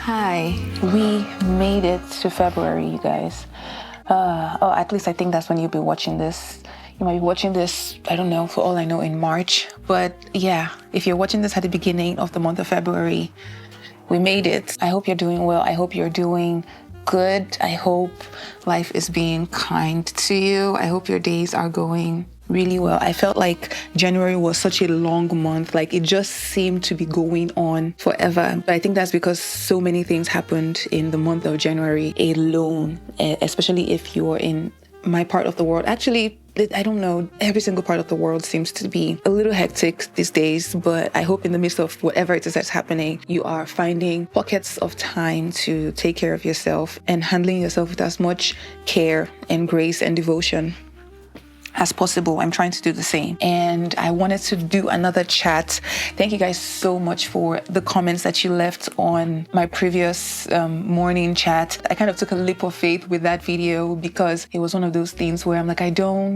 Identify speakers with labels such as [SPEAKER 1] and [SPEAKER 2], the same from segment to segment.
[SPEAKER 1] Hi, we made it to February, you guys. At least I think that's when you'll be watching this. You might be watching this, I don't know, for all I know, in March. But yeah, if you're watching this at the beginning of the month of February, we made it. I hope you're doing well. I hope you're doing good. I hope life is being kind to you. I hope your days are going really well. I felt like January was such a long month. Like it just seemed to be going on forever. But I think that's because so many things happened in the month of January alone, especially if you're in my part of the world. Actually, I don't know, every single part of the world seems to be a little hectic these days, but I hope in the midst of whatever it is that's happening, you are finding pockets of time to take care of yourself and handling yourself with as much care and grace and devotion as possible. I'm trying to do the same. And I wanted to do another chat. Thank you guys so much for the comments that you left on my previous morning chat. I kind of took a leap of faith with that video because it was one of those things where I'm like,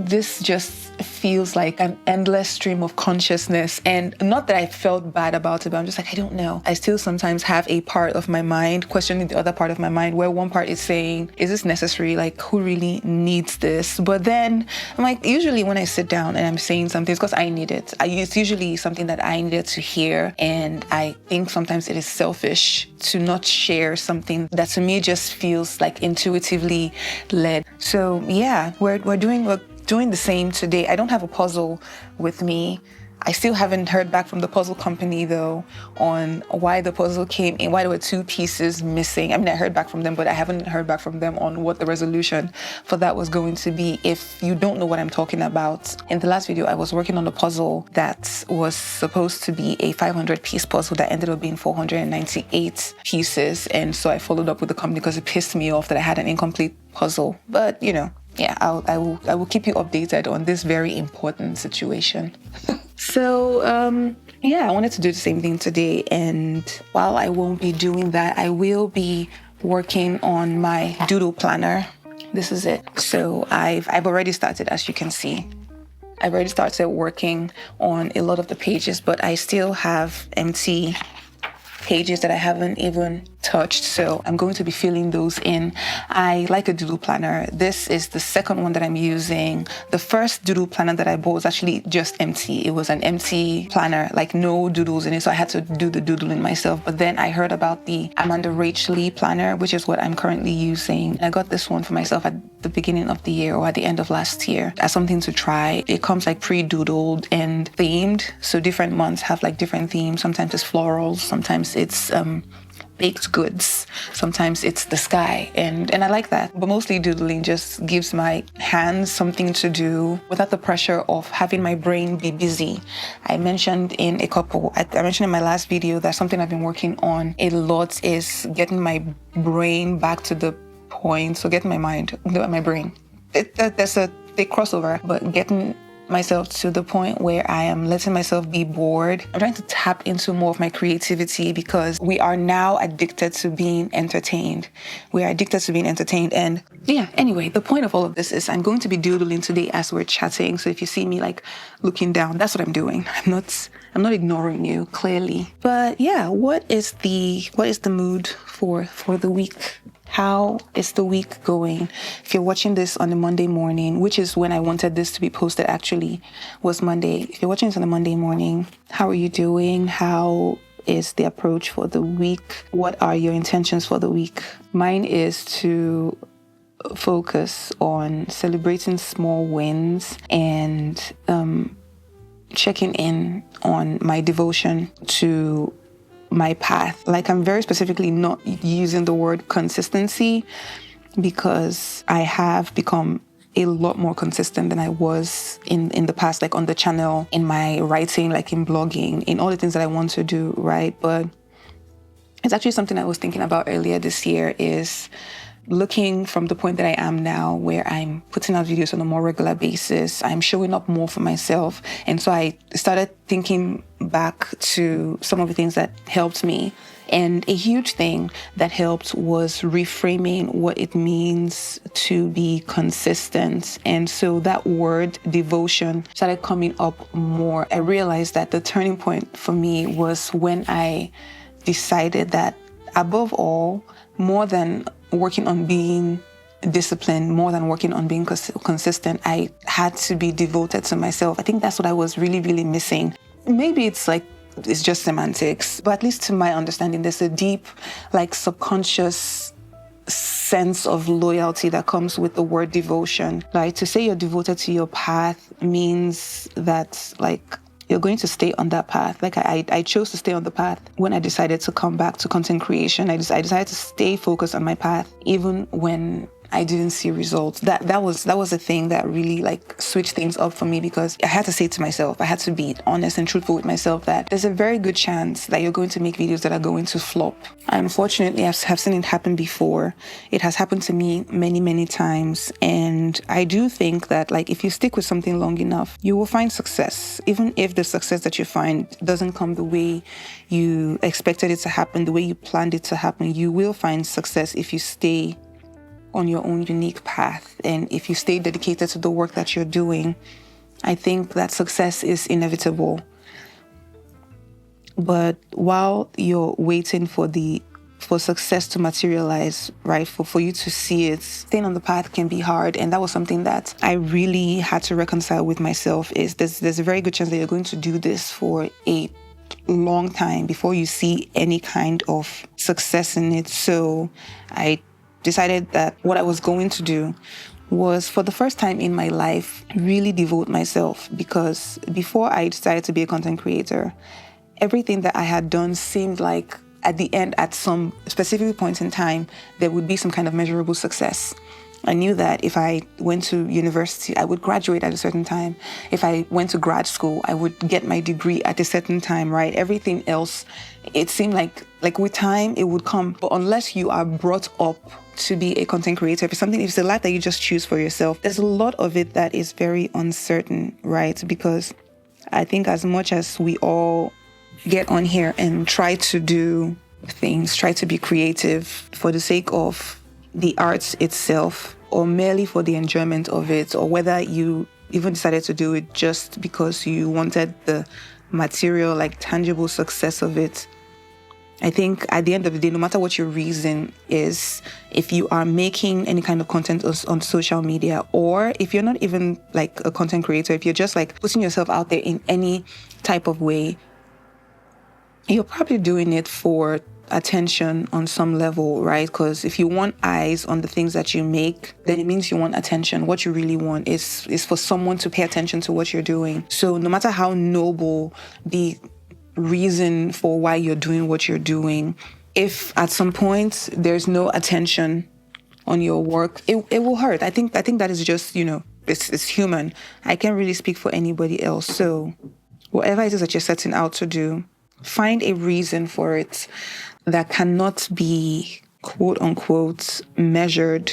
[SPEAKER 1] this just feels like an endless stream of consciousness. And not that I felt bad about it, but I'm just like, I don't know. I still sometimes have a part of my mind questioning the other part of my mind, where one part is saying, is this necessary? Like, who really needs this? But then I'm like, usually when I sit down and I'm saying something, it's because I need it. It's usually something that I needed to hear. And I think sometimes it is selfish to not share something that to me just feels like intuitively led. So yeah, we're doing the same today. I don't have a puzzle with me. I still haven't heard back from the puzzle company though on why the puzzle came in, why there were two pieces missing. I mean, I heard back from them, but I haven't heard back from them on what the resolution for that was going to be. If you don't know what I'm talking about, in the last video, I was working on a puzzle that was supposed to be a 500-piece puzzle that ended up being 498 pieces. And so I followed up with the company because it pissed me off that I had an incomplete puzzle. But, yeah, I will keep you updated on this very important situation. So, I wanted to do the same thing today. And while I won't be doing that, I will be working on my Doodle planner. This is it. So I've already started, as you can see. I've already started working on a lot of the pages, but I still have empty pages that I haven't even touched, so I'm going to be filling those in. I like a Doodle planner. This is the second one that I'm using. The first Doodle planner that I bought was actually just empty. It was an empty planner, like no doodles in it, so I had to do the doodling myself. But then I heard about the Amanda Rach Lee planner, which is what I'm currently using. I got this one for myself at the beginning of the year or at the end of last year as something to try. It comes like pre-doodled and themed, so different months have like different themes. Sometimes it's florals, sometimes it's baked goods, sometimes it's the sky, and I like that. But mostly doodling just gives my hands something to do without the pressure of having my brain be busy. I mentioned in my last video that something I've been working on a lot is getting my brain back to the point. So getting my brain. There's a big crossover, but getting myself to the point where I am letting myself be bored. I'm trying to tap into more of my creativity because we are now addicted to being entertained. And yeah, anyway, the point of all of this is I'm going to be doodling today as we're chatting. So if you see me like looking down, that's what I'm doing. I'm not ignoring you, clearly. But yeah, what is the mood for the week? How is the week going? If you're watching this on a Monday morning, which is when I wanted this to be posted actually, was Monday. If you're watching this on a Monday morning, how are you doing? How is the approach for the week? What are your intentions for the week? Mine is to focus on celebrating small wins and checking in on my devotion to my path. Like, I'm very specifically not using the word consistency because I have become a lot more consistent than I was in the past, like on the channel, in my writing, like in blogging, in all the things that I want to do, right? But it's actually something I was thinking about earlier this year, is looking from the point that I am now, where I'm putting out videos on a more regular basis. I'm showing up more for myself. And so I started thinking back to some of the things that helped me. And a huge thing that helped was reframing what it means to be consistent. And so that word devotion started coming up more. I realized that the turning point for me was when I decided that above all, more than working on being disciplined, more than working on being consistent, I had to be devoted to myself. I think that's what I was really, really missing. Maybe it's just semantics, but at least to my understanding, there's a deep, subconscious sense of loyalty that comes with the word devotion. Like, to say you're devoted to your path means that, you're going to stay on that path. I chose to stay on the path when I decided to come back to content creation. I decided to stay focused on my path, even when I didn't see results. That was a thing that really switched things up for me, because I had to say to myself, I had to be honest and truthful with myself that there's a very good chance that you're going to make videos that are going to flop. Unfortunately, I have seen it happen before. It has happened to me many, many times. And I do think that if you stick with something long enough, you will find success. Even if the success that you find doesn't come the way you expected it to happen, the way you planned it to happen, you will find success if you stay on your own unique path. And if you stay dedicated to the work that you're doing, I think that success is inevitable. But while you're waiting for success to materialize, right, for you to see it, staying on the path can be hard. And that was something that I really had to reconcile with myself. Is there's a very good chance that you're going to do this for a long time before you see any kind of success in it. So I decided that what I was going to do was, for the first time in my life, really devote myself. Because before I decided to be a content creator, everything that I had done seemed like at the end, at some specific point in time, there would be some kind of measurable success. I knew that if I went to university, I would graduate at a certain time. If I went to grad school, I would get my degree at a certain time, right? Everything else, it seemed like with time, it would come. But unless you are brought up to be a content creator, if it's a life that you just choose for yourself, there's a lot of it that is very uncertain, right? Because I think as much as we all get on here and try to do things, try to be creative for the sake of the arts itself, or merely for the enjoyment of it, or whether you even decided to do it just because you wanted the material, tangible success of it, I think at the end of the day, no matter what your reason is, if you are making any kind of content on social media, or if you're not even a content creator, if you're just putting yourself out there in any type of way, you're probably doing it for attention on some level, right? Because if you want eyes on the things that you make, then it means you want attention. What you really want is for someone to pay attention to what you're doing. So no matter how noble the reason for why you're doing what you're doing, if at some point there's no attention on your work, it will hurt. I think that is just, it's human. I can't really speak for anybody else. So whatever it is that you're setting out to do, find a reason for it that cannot be, quote unquote, measured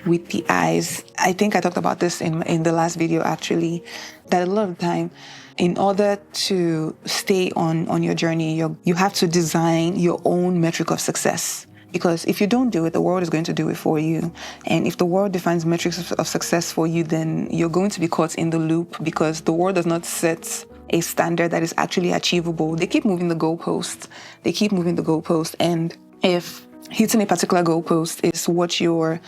[SPEAKER 1] with the eyes. I think I talked about this in the last video, actually, that a lot of the time, in order to stay on your journey, you have to design your own metric of success. Because if you don't do it, the world is going to do it for you. And if the world defines metrics of success for you, then you're going to be caught in the loop, because the world does not set a standard that is actually achievable. They keep moving the goalpost. And if hitting a particular goalpost is what your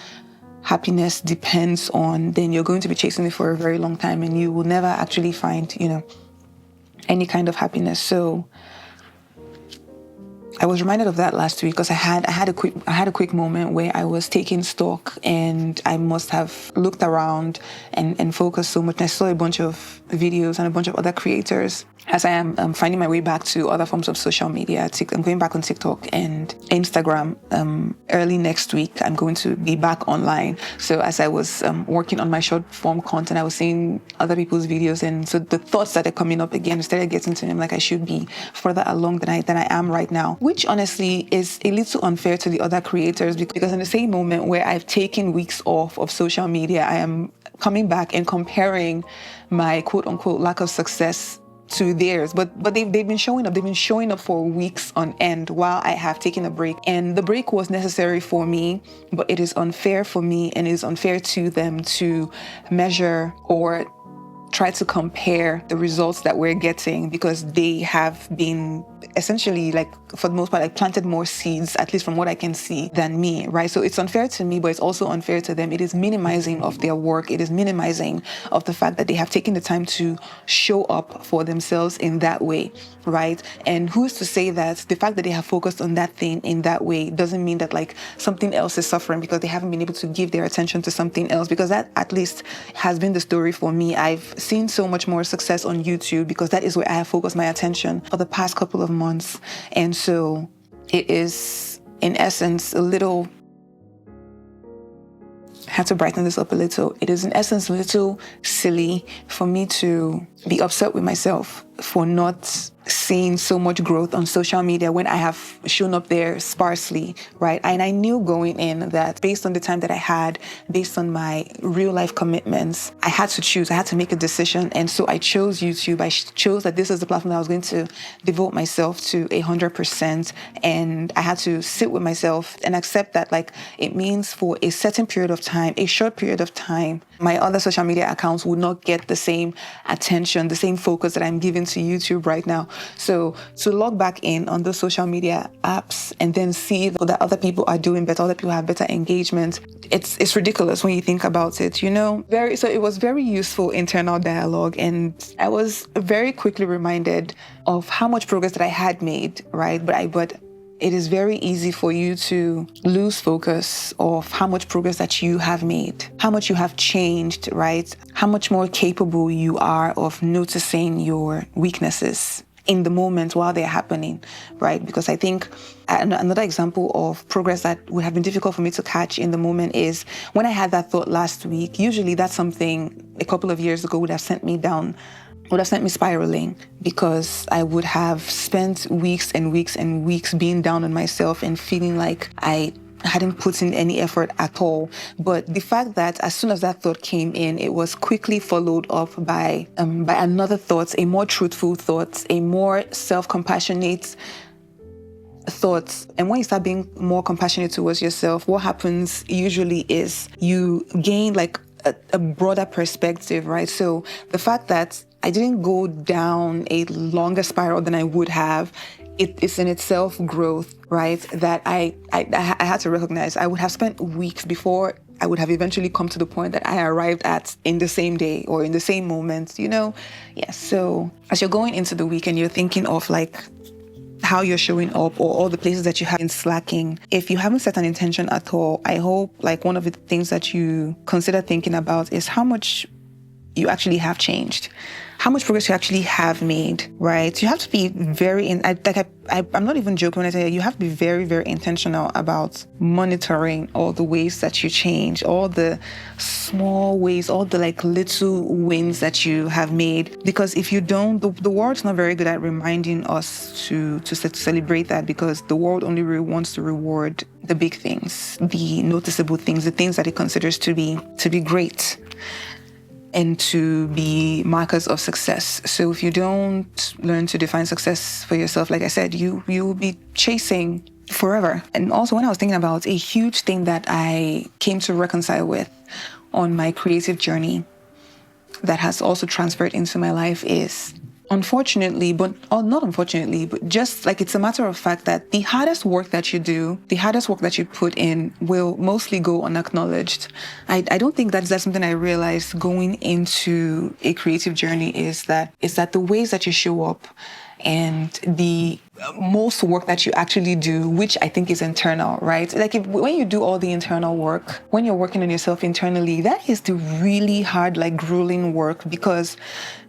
[SPEAKER 1] happiness depends on, then you're going to be chasing it for a very long time, and you will never actually find, any kind of happiness. So I was reminded of that last week, because I had a quick moment where I was taking stock, and I must have looked around and focused so much. I saw a bunch of videos and a bunch of other creators, as I am finding my way back to other forms of social media. I'm going back on TikTok and Instagram. Early next week, I'm going to be back online. So as I was working on my short form content, I was seeing other people's videos, and so the thoughts started coming up again. I started getting to them, I should be further along than I am right now, which honestly is a little unfair to the other creators, because in the same moment where I've taken weeks off of social media, I am coming back and comparing my quote unquote lack of success to theirs, but they've been showing up. They've been showing up for weeks on end while I have taken a break, and the break was necessary for me. But it is unfair for me, and it is unfair to them to measure or try to compare the results that we're getting, because they have been essentially, like, for the most part, like, planted more seeds, at least from what I can see, than me, right? So it's unfair to me, but it's also unfair to them. It is minimizing of their work. It is minimizing of the fact that they have taken the time to show up for themselves in that way, right? And who's to say that the fact that they have focused on that thing in that way doesn't mean that, like, something else is suffering because they haven't been able to give their attention to something else? Because that, at least, has been the story for me. I've seen so much more success on YouTube because that is where I have focused my attention for the past couple of months. And so it is, in essence, a little, I had to brighten this up a little. It is, in essence, a little silly for me to be upset with myself for not seeing so much growth on social media when I have shown up there sparsely, right? And I knew going in that based on the time that I had, based on my real life commitments, I had to choose, I had to make a decision. And so I chose YouTube. I chose that this is the platform that I was going to devote myself to 100%. And I had to sit with myself and accept that, like, it means for a certain period of time, a short period of time, my other social media accounts would not get the same attention, the same focus that I'm giving to YouTube right now. So to log back in on those social media apps and then see that other people are doing better, other people have better engagement, it's ridiculous when you think about it, you know? So it was very useful internal dialogue, and I was very quickly reminded of how much progress that I had made, right? But it is very easy for you to lose focus of how much progress that you have made, how much you have changed, right? How much more capable you are of noticing your weaknesses in the moment while they're happening, right? Because I think another example of progress that would have been difficult for me to catch in the moment is when I had that thought last week. Usually that's something a couple of years ago would have sent me spiraling, because I would have spent weeks and weeks and weeks being down on myself and feeling like I hadn't put in any effort at all. But the fact that as soon as that thought came in, it was quickly followed up by another thought, a more truthful thought, a more self-compassionate thoughts. And when you start being more compassionate towards yourself, what happens usually is you gain like a broader perspective, right? So the fact that I didn't go down a longer spiral than I would have, it's in itself growth, right? That I had to recognize. I would have spent weeks before I would have eventually come to the point that I arrived at in the same day or in the same moment, you know? Yeah, so as you're going into the week and you're thinking of like how you're showing up or all the places that you have been slacking, if you haven't set an intention at all, I hope like one of the things that you consider thinking about is how much you actually have changed, how much progress you actually have made, right? You have to be I'm not even joking when I say you have to be very, very intentional about monitoring all the ways that you change, all the small ways, all the like little wins that you have made. Because if you don't, the world's not very good at reminding us to celebrate that, because the world only really wants to reward the big things, the noticeable things, the things that it considers to be great and to be markers of success. So if you don't learn to define success for yourself, like I said, you will be chasing forever. And also when I was thinking about a huge thing that I came to reconcile with on my creative journey that has also transferred into my life is, unfortunately, not unfortunately, but just like it's a matter of fact that the hardest work that you do, the hardest work that you put in will mostly go unacknowledged. I don't think that's something I realized going into a creative journey is that the ways that you show up and the most work that you actually do, which I think is internal, right? Like when you do all the internal work, when you're working on yourself internally, that is the really hard, like grueling work, because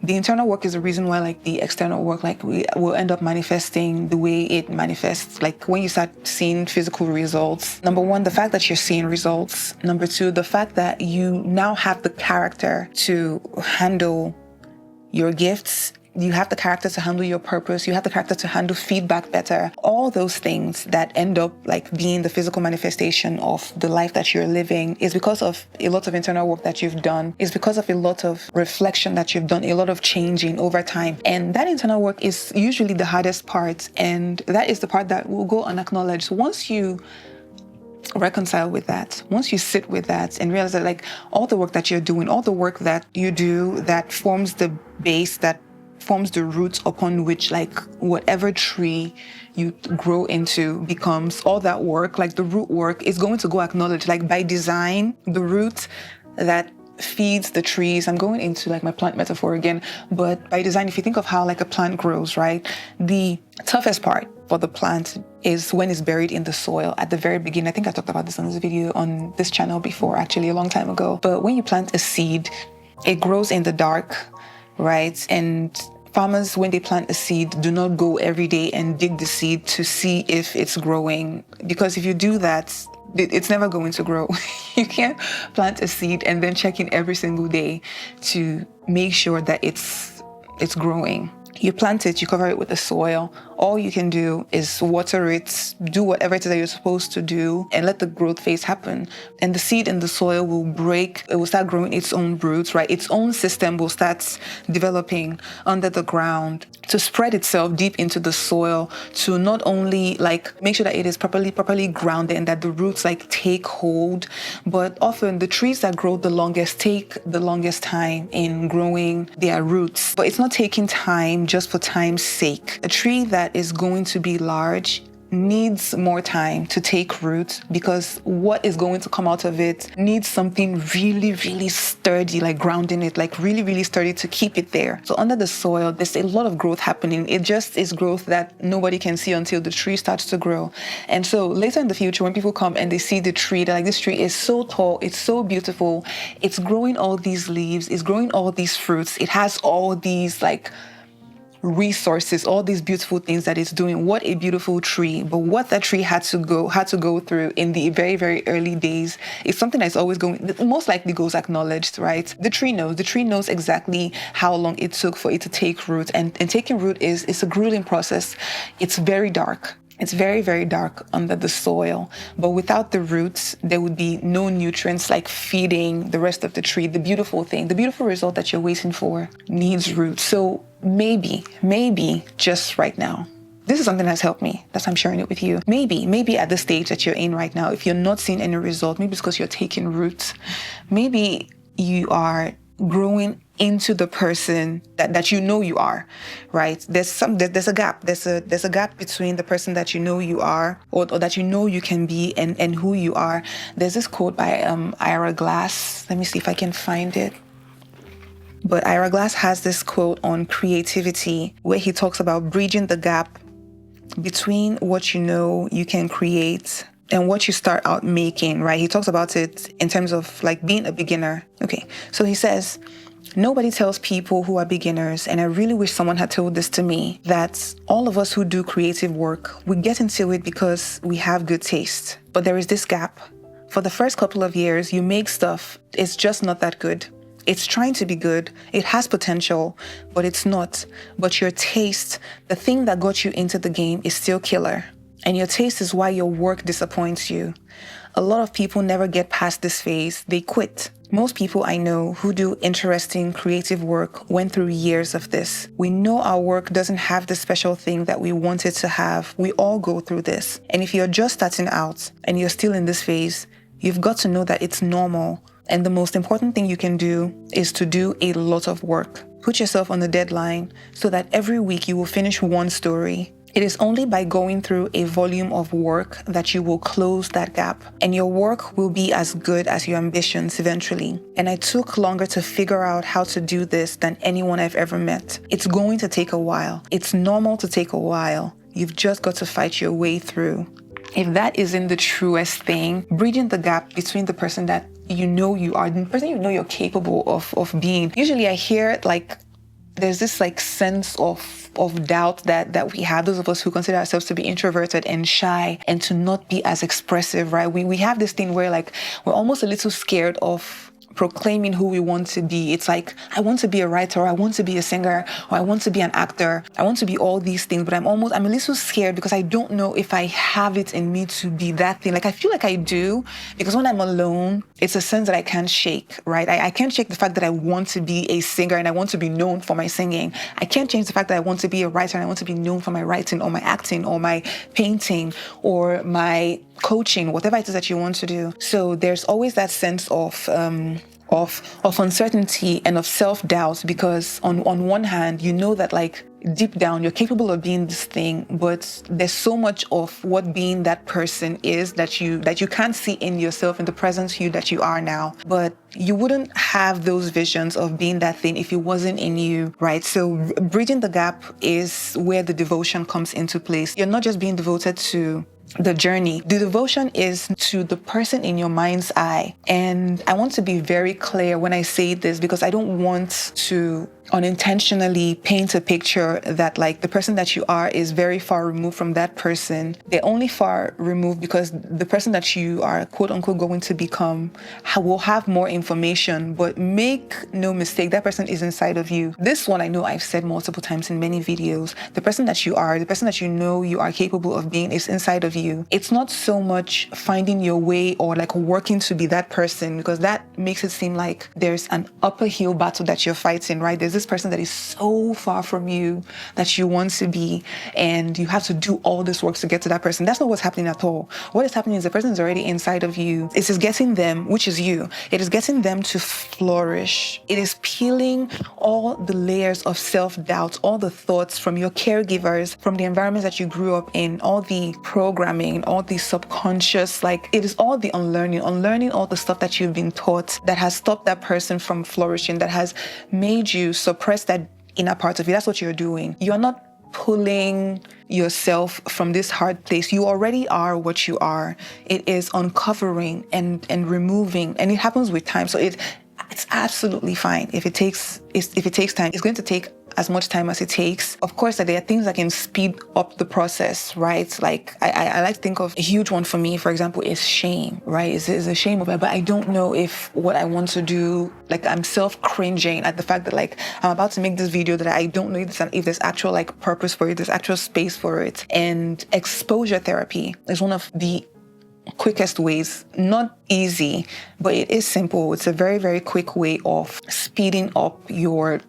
[SPEAKER 1] the internal work is the reason why like the external work like will end up manifesting the way it manifests. Like when you start seeing physical results, number one, the fact that you're seeing results. Number two, the fact that you now have the character to handle your gifts. You have the character to handle your purpose. You have the character to handle feedback better. All those things that end up like being the physical manifestation of the life that you're living is because of a lot of internal work that you've done. It's because of a lot of reflection that you've done, a lot of changing over time. And that internal work is usually the hardest part. And that is the part that will go unacknowledged. Once you reconcile with that, once you sit with that and realize that like all the work that you're doing, all the work that you do that forms the base that forms the roots upon which like whatever tree you grow into becomes. All that work, like the root work, is going to go acknowledge, like by design, the root that feeds the trees. I'm going into like my plant metaphor again, but by design, if you think of how like a plant grows, right? The toughest part for the plant is when it's buried in the soil at the very beginning. I think I talked about this on this video on this channel before, actually a long time ago. But when you plant a seed, it grows in the dark, right? And farmers, when they plant a seed, do not go every day and dig the seed to see if it's growing. Because if you do that, it's never going to grow. You can't plant a seed and then check in every single day to make sure that it's growing. You plant it, you cover it with the soil. All you can do is water it, do whatever it is that you're supposed to do, and let the growth phase happen. And the seed in the soil will break, it will start growing its own roots, right? Its own system will start developing under the ground to spread itself deep into the soil, to not only like make sure that it is properly grounded and that the roots like take hold, but often the trees that grow the longest take the longest time in growing their roots. But it's not taking time just for time's sake. A tree that is going to be large needs more time to take root, because what is going to come out of it needs something really sturdy, like grounding it, like really sturdy to keep it there. So under the soil, there's a lot of growth happening. It just is growth that nobody can see until the tree starts to grow. And so later in the future, when people come and they see the tree, they're like, this tree is so tall, it's so beautiful, it's growing all these leaves, it's growing all these fruits, it has all these like resources, all these beautiful things that it's doing. What a beautiful tree. But what that tree had to go through in the very early days is something that's always going, most likely goes acknowledged, right? The tree knows exactly how long it took for it to take root, and taking root is a grueling process. It's very dark. It's very dark under the soil, but without the roots, there would be no nutrients like feeding the rest of the tree. The beautiful thing, the beautiful result that you're waiting for needs roots. So maybe just right now, this is something that's helped me. That's why I'm sharing it with you. Maybe at the stage that you're in right now, if you're not seeing any result, maybe it's because you're taking roots. Maybe you are growing into the person that you know you are, right? There's a gap. There's a gap between the person that you know you are, or that you know you can be, and who you are. There's this quote by Ira Glass. Let me see if I can find it. But Ira Glass has this quote on creativity where he talks about bridging the gap between what you know you can create and what you start out making, right? He talks about it in terms of like being a beginner. Okay, so he says, nobody tells people who are beginners, and I really wish someone had told this to me, that all of us who do creative work, we get into it because we have good taste. But there is this gap. For the first couple of years, you make stuff, it's just not that good. It's trying to be good. It has potential, but it's not. But your taste, the thing that got you into the game, is still killer. And your taste is why your work disappoints you. A lot of people never get past this phase. They quit. Most people I know who do interesting creative work went through years of this. We know our work doesn't have the special thing that we want it to have. We all go through this. And if you're just starting out and you're still in this phase, you've got to know that it's normal. And the most important thing you can do is to do a lot of work. Put yourself on a deadline so that every week you will finish one story. It is only by going through a volume of work that you will close that gap, and your work will be as good as your ambitions eventually. And I took longer to figure out how to do this than anyone I've ever met. It's going to take a while. It's normal to take a while. You've just got to fight your way through. If that isn't the truest thing, bridging the gap between the person that you know you are, the person you know you're capable of being. Usually I hear like there's this like sense of doubt that we have, those of us who consider ourselves to be introverted and shy and to not be as expressive, right? We have this thing where like we're almost a little scared of proclaiming who we want to be. It's like, I want to be a writer, or I want to be a singer, or I want to be an actor. I want to be all these things, but I'm a little scared because I don't know if I have it in me to be that thing. Like I feel like I do, because when I'm alone, it's a sense that I can't shake, right? I can't shake the fact that I want to be a singer and I want to be known for my singing. I can't change the fact that I want to be a writer and I want to be known for my writing or my acting or my painting or my coaching, whatever it is that you want to do. So there's always that sense of of uncertainty and of self-doubt, because on one hand, you know that like deep down you're capable of being this thing, but there's so much of what being that person is that you can't see in yourself, in the present you that you are now. But you wouldn't have those visions of being that thing if it wasn't in you, right? So bridging the gap is where the devotion comes into place. You're not just being devoted to the journey. The devotion is to the person in your mind's eye. And I want to be very clear when I say this, because I don't want to unintentionally paint a picture that like the person that you are is very far removed from that person. They're only far removed because the person that you are quote unquote going to become will have more information. But make no mistake, that person is inside of you. This one I know I've said multiple times in many videos. The person that you are, the person that you know you are capable of being is inside of you. It's not so much finding your way or like working to be that person, because that makes it seem like there's an upper hill battle that you're fighting, right? There's this person that is so far from you that you want to be, and you have to do all this work to get to that person. That's not what's happening at all. What is happening is the person is already inside of you. It is getting them, which is you. It is getting them to flourish. It is peeling all the layers of self-doubt, all the thoughts from your caregivers, from the environments that you grew up in, all the programming, all the subconscious, like it is all the unlearning all the stuff that you've been taught that has stopped that person from flourishing, that has made you suppress that inner part of you. That's what you're doing. You're not pulling yourself from this hard place. You already are what you are. It is uncovering and removing, and it happens with time. So it's absolutely fine if it takes time. It's going to take as much time as it takes. Of course, there are things that can speed up the process, right? Like I like to think of a huge one for me, for example, is shame, right? Is a shame of it, but I don't know if what I want to do, like I'm self-cringing at the fact that like I'm about to make this video that I don't know if there's actual like purpose for it, there's actual space for it. And exposure therapy is one of the quickest ways, not easy, but it is simple. It's a very, very quick way of speeding up your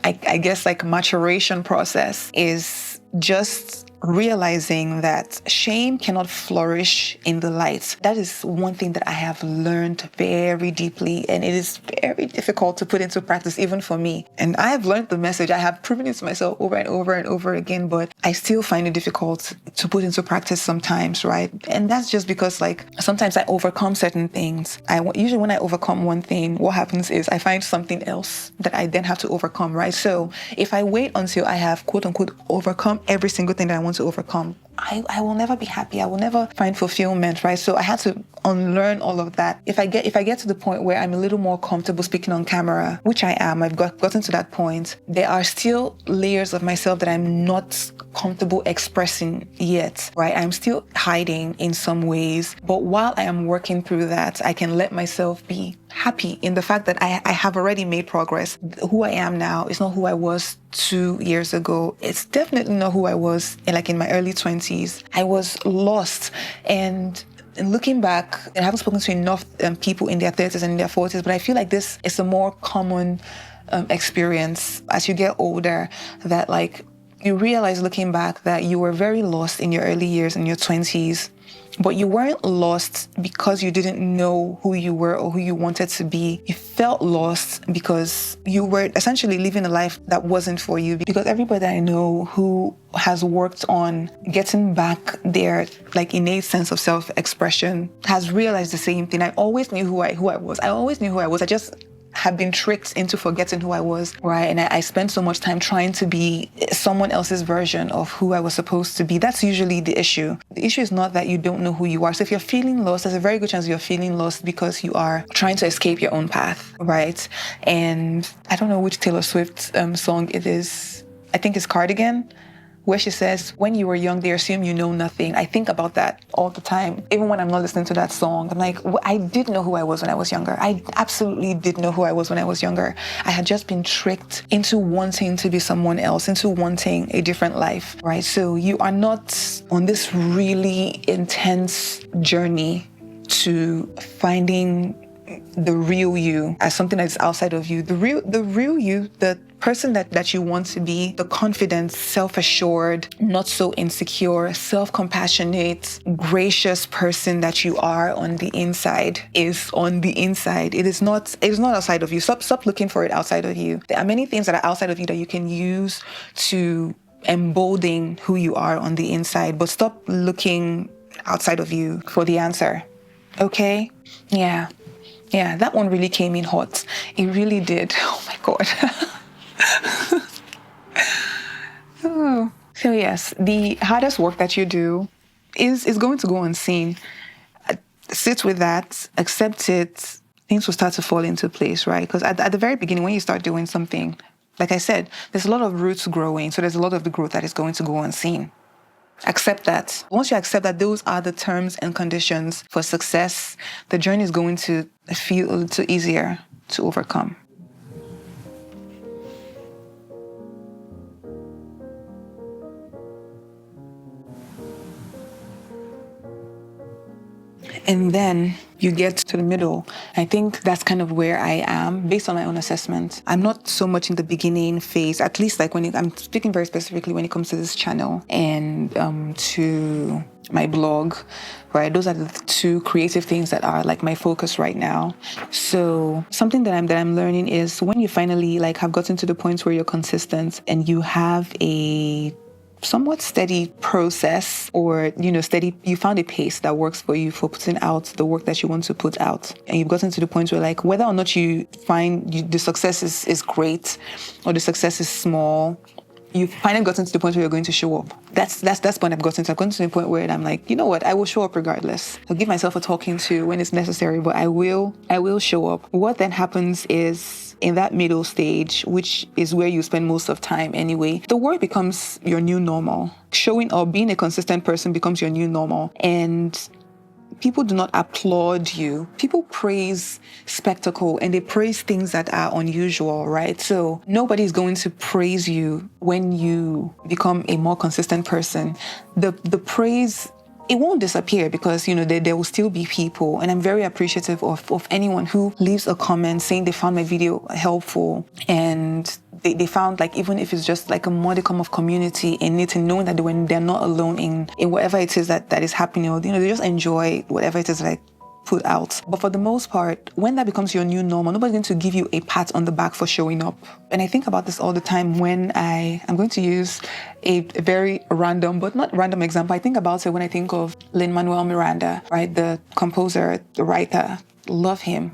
[SPEAKER 1] I guess like maturation process, is just realizing that shame cannot flourish in the light. That is one thing that I have learned very deeply, and it is very difficult to put into practice even for me. And I have learned the message. I have proven it to myself over and over and over again, but I still find it difficult to put into practice sometimes, right? And that's just because like sometimes I overcome certain things. Usually when I overcome one thing, what happens is I find something else that I then have to overcome, right? So if I wait until I have quote unquote overcome every single thing that I want to overcome, I will never be happy. I will never find fulfillment, right? So I had to unlearn all of that. If I get to the point where I'm a little more comfortable speaking on camera, which I am, I've gotten to that point, there are still layers of myself that I'm not comfortable expressing yet, right? I'm still hiding in some ways, but while I am working through that, I can let myself be happy in the fact that I have already made progress. Who I am now is not who I was 2 years ago. It's definitely not who I was in my early 20s. I was lost, and looking back, I haven't spoken to enough people in their 30s and in their 40s, but I feel like this is a more common experience as you get older, that like you realize looking back that you were very lost in your early years, in your 20s, but you weren't lost because you didn't know who you were or who you wanted to be. You felt lost because you were essentially living a life that wasn't for you. Because everybody I know who has worked on getting back their like innate sense of self-expression has realized the same thing. I always knew who I was. I always knew who I was. I just had been tricked into forgetting who I was, right? And I spent so much time trying to be someone else's version of who I was supposed to be. That's usually the issue. The issue is not that you don't know who you are. So if you're feeling lost, there's a very good chance you're feeling lost because you are trying to escape your own path, right? And I don't know which Taylor Swift song it is. I think it's Cardigan, where she says, when you were young, they assume you know nothing. I think about that all the time. Even when I'm not listening to that song, I'm like, I did know who I was when I was younger. I absolutely did know who I was when I was younger. I had just been tricked into wanting to be someone else, into wanting a different life, right? So you are not on this really intense journey to finding the real you as something that's outside of you. The real you, the person that you want to be, the confident, self-assured, not so insecure, self-compassionate, gracious person that you are on the inside is on the inside. It is not outside of you. Stop looking for it outside of you. There are many things that are outside of you that you can use to embolden who you are on the inside, but stop looking outside of you for the answer. Okay? Yeah, that one really came in hot. It really did. Oh my God. Oh. So yes, the hardest work that you do is going to go unseen. Sit with that, accept it, things will start to fall into place, right? Because at the very beginning, when you start doing something, like I said, there's a lot of roots growing, so there's a lot of the growth that is going to go unseen. Accept that. Once you accept that those are the terms and conditions for success, the journey is going to feel a little easier to overcome. And then you get to the middle. I think that's kind of where I am based on my own assessment. I'm not so much in the beginning phase, at least like I'm speaking very specifically when it comes to this channel and to my blog, right? Those are the two creative things that are like my focus right now. So something that I'm learning is when you finally like have gotten to the point where you're consistent and you have a somewhat steady process, or you found a pace that works for you for putting out the work that you want to put out, and you've gotten to the point where like whether or not you find the success is great or the success is small, you've finally gotten to the point where you're going to show up. That's when I've gotten to the point where I'm like, you know what, I will show up regardless. I'll give myself a talking to when it's necessary, but I will show up. What then happens is, in that middle stage, which is where you spend most of time anyway, the work becomes your new normal. Showing up, being a consistent person becomes your new normal. And people do not applaud you. People praise spectacle and they praise things that are unusual, right? So nobody's going to praise you when you become a more consistent person. The praise, it won't disappear because, there will still be people. And I'm very appreciative of anyone who leaves a comment saying they found my video helpful and they found, like, even if it's just like a modicum of community in it, and knowing that they're not alone in whatever it is that is happening, or, they just enjoy whatever it is that I put out. But for the most part, when that becomes your new normal, nobody's going to give you a pat on the back for showing up. And I think about this all the time when I'm going to use a very random, but not random example. I think about it when I think of Lin-Manuel Miranda, right? The composer, the writer. Love him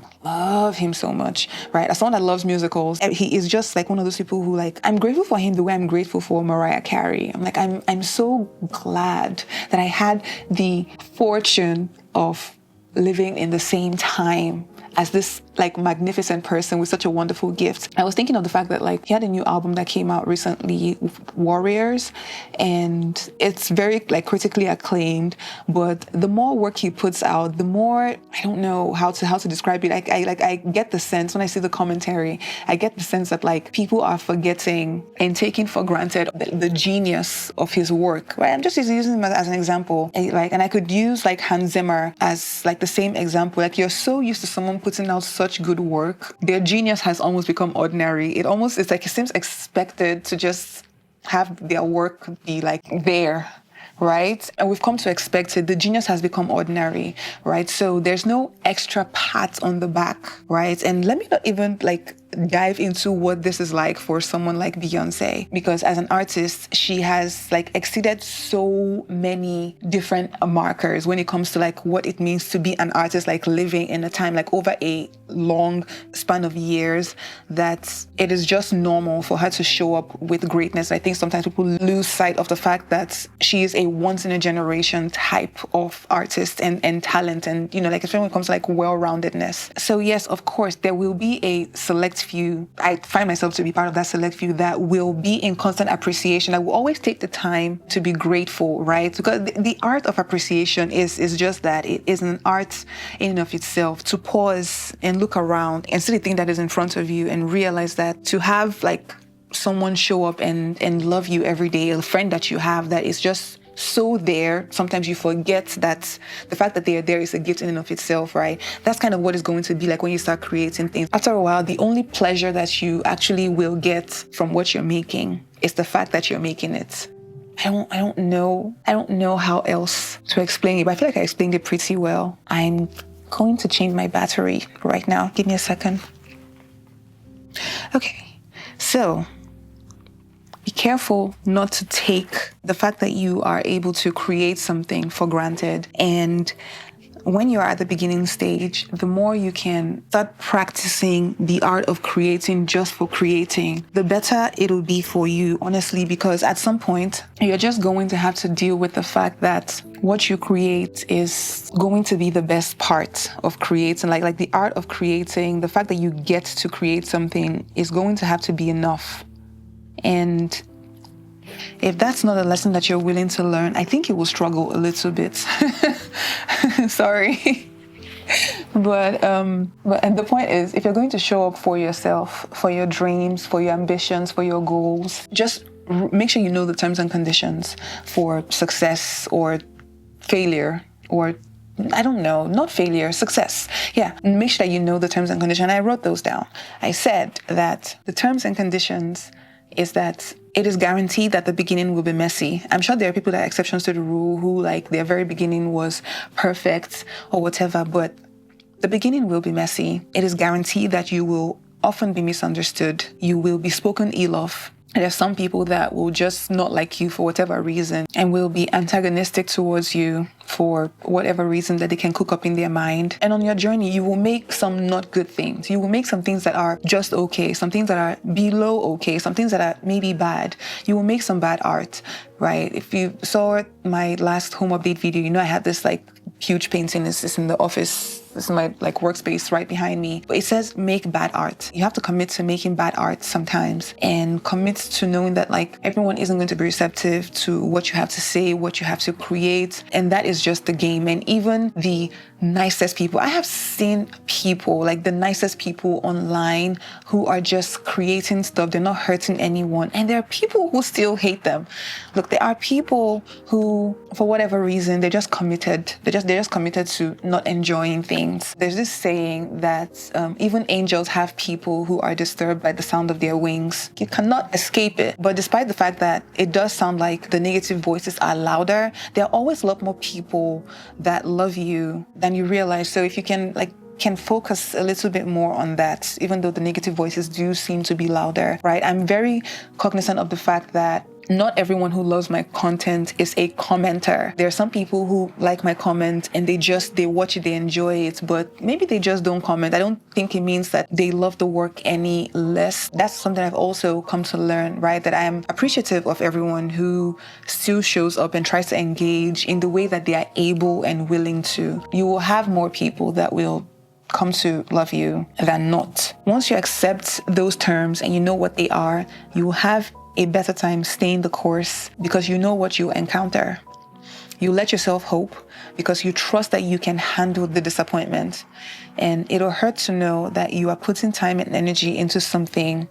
[SPEAKER 1] so much, right? As someone that loves musicals, he is just like one of those people who, like, I'm grateful for him the way I'm grateful for Mariah Carey. I'm like, I'm so glad that I had the fortune of living in the same time as this like magnificent person with such a wonderful gift. I was thinking of the fact that like he had a new album that came out recently, Warriors, and it's very like critically acclaimed, but the more work he puts out, the more, I don't know how to describe it. I get the sense when I see the commentary, I get the sense that like people are forgetting and taking for granted the genius of his work, right? I'm just using him as an example. And I could use like Hans Zimmer as like the same example. Like, you're so used to someone putting out such good work, their genius has almost become ordinary. It's like it seems expected to just have their work be like there, right? And we've come to expect it. The genius has become ordinary, right? So there's no extra pat on the back, right? And let me not even like dive into what this is like for someone like Beyonce, because as an artist, she has like exceeded so many different markers when it comes to like what it means to be an artist, like living in a time like over a long span of years, that it is just normal for her to show up with greatness. I think sometimes people lose sight of the fact that she is a once in a generation type of artist and talent, and like especially when it comes to like well-roundedness. So yes, of course, there will be a select few. I find myself to be part of that select few that will be in constant appreciation. I will always take the time to be grateful, right? Because the art of appreciation is just that. It is an art in and of itself, to pause and look around and see the thing that is in front of you and realize that to have like someone show up and love you every day, a friend that you have that is just so there, sometimes you forget that the fact that they are there is a gift in and of itself, right? That's kind of what it's going to be like when you start creating things. After a while, the only pleasure that you actually will get from what you're making is the fact that you're making it. I don't know how else to explain it, but I feel like I explained it pretty well. I'm going to change my battery right now. Give me a second. Okay, so be careful not to take the fact that you are able to create something for granted. And when you're at the beginning stage, the more you can start practicing the art of creating just for creating, the better it'll be for you, honestly, because at some point, you're just going to have to deal with the fact that what you create is going to be the best part of creating. Like the art of creating, the fact that you get to create something is going to have to be enough. And if that's not a lesson that you're willing to learn, I think you will struggle a little bit. Sorry. But and the point is, if you're going to show up for yourself, for your dreams, for your ambitions, for your goals, just make sure you know the terms and conditions for success or failure, or I don't know, not failure, success. Yeah, make sure that you know the terms and conditions. I wrote those down. I said that the terms and conditions is that it is guaranteed that the beginning will be messy. I'm sure there are people that are exceptions to the rule who like their very beginning was perfect or whatever, but the beginning will be messy. It is guaranteed that you will often be misunderstood. You will be spoken ill of. There's some people that will just not like you for whatever reason and will be antagonistic towards you for whatever reason that they can cook up in their mind. And on your journey, you will make some not good things. You will make some things that are just okay, some things that are below okay, some things that are maybe bad. You will make some bad art, right? If you saw my last home update video, you know I had this like huge painting. This is in the office. This is my like workspace right behind me. But it says make bad art. You have to commit to making bad art sometimes and commit to knowing that like everyone isn't going to be receptive to what you have to say, what you have to create. And that is just the game. And even the nicest people, I have seen people, like the nicest people online who are just creating stuff. They're not hurting anyone. And there are people who still hate them. Look, there are people who, for whatever reason, they're just committed. They're just committed to not enjoying things. There's this saying that even angels have people who are disturbed by the sound of their wings. You cannot escape it. But despite the fact that it does sound like the negative voices are louder, there are always a lot more people that love you than you realize. So if you can focus a little bit more on that, even though the negative voices do seem to be louder, right? I'm very cognizant of the fact that not everyone who loves my content is a commenter. There are some people who like my comment and they watch it, they enjoy it, but maybe they just don't comment. I don't think it means that they love the work any less. That's something I've also come to learn, right? That I am appreciative of everyone who still shows up and tries to engage in the way that they are able and willing to. You will have more people that will come to love you than not. Once you accept those terms and you know what they are, you will have a better time staying the course because you know what you encounter. You let yourself hope because you trust that you can handle the disappointment. And it'll hurt to know that you are putting time and energy into something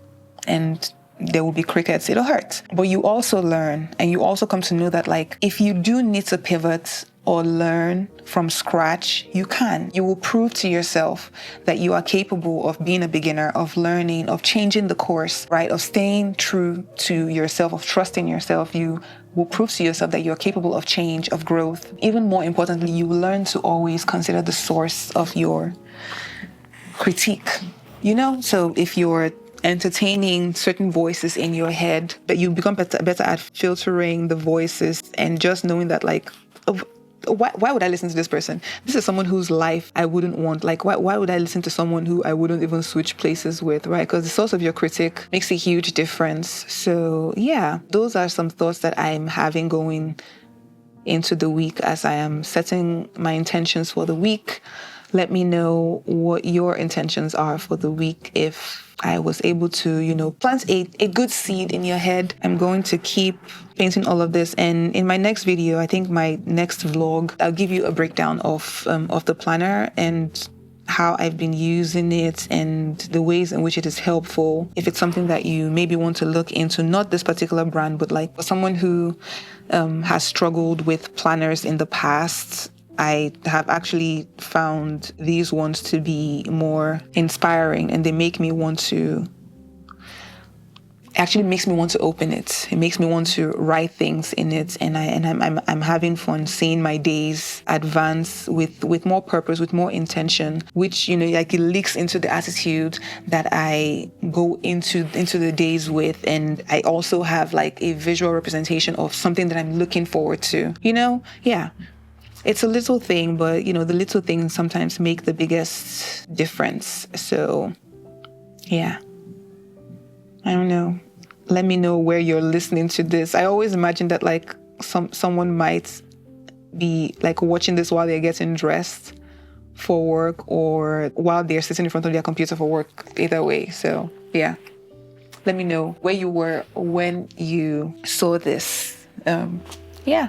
[SPEAKER 1] and there will be crickets. It'll hurt. But you also learn and you also come to know that like if you do need to pivot or learn from scratch, you can. You will prove to yourself that you are capable of being a beginner, of learning, of changing the course, right? Of staying true to yourself, of trusting yourself. You will prove to yourself that you're capable of change, of growth. Even more importantly, you will learn to always consider the source of your critique. You know, so if you're entertaining certain voices in your head, that you become better at filtering the voices and just knowing that like, why would I listen to this person? This is someone whose life I wouldn't want. Like, why would I listen to someone who I wouldn't even switch places with, right? Because the source of your critique makes a huge difference. So yeah, those are some thoughts that I'm having going into the week as I am setting my intentions for the week. Let me know what your intentions are for the week. If I was able to, plant a good seed in your head, I'm going to keep painting all of this. And in my next video, I think my next vlog, I'll give you a breakdown of the planner and how I've been using it and the ways in which it is helpful. If it's something that you maybe want to look into, not this particular brand, but like for someone who has struggled with planners in the past, I have actually found these ones to be more inspiring, and they make me want to actually makes me want to open it. It makes me want to write things in it, and I'm having fun seeing my days advance with more purpose, with more intention, which like it leaks into the attitude that I go into the days with, and I also have like a visual representation of something that I'm looking forward to. Yeah. It's a little thing, but the little things sometimes make the biggest difference. So, yeah. I don't know. Let me know where you're listening to this. I always imagine that like someone might be like watching this while they're getting dressed for work or while they're sitting in front of their computer for work. Either way. So, yeah. Let me know where you were when you saw this. Yeah,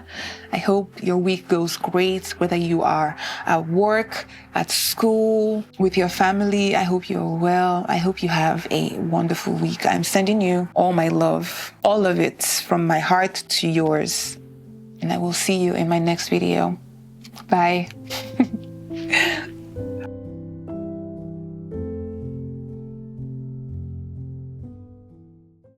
[SPEAKER 1] I hope your week goes great, whether you are at work, at school, with your family. I hope you're well. I hope you have a wonderful week. I'm sending you all my love, all of it from my heart to yours. And I will see you in my next video. Bye.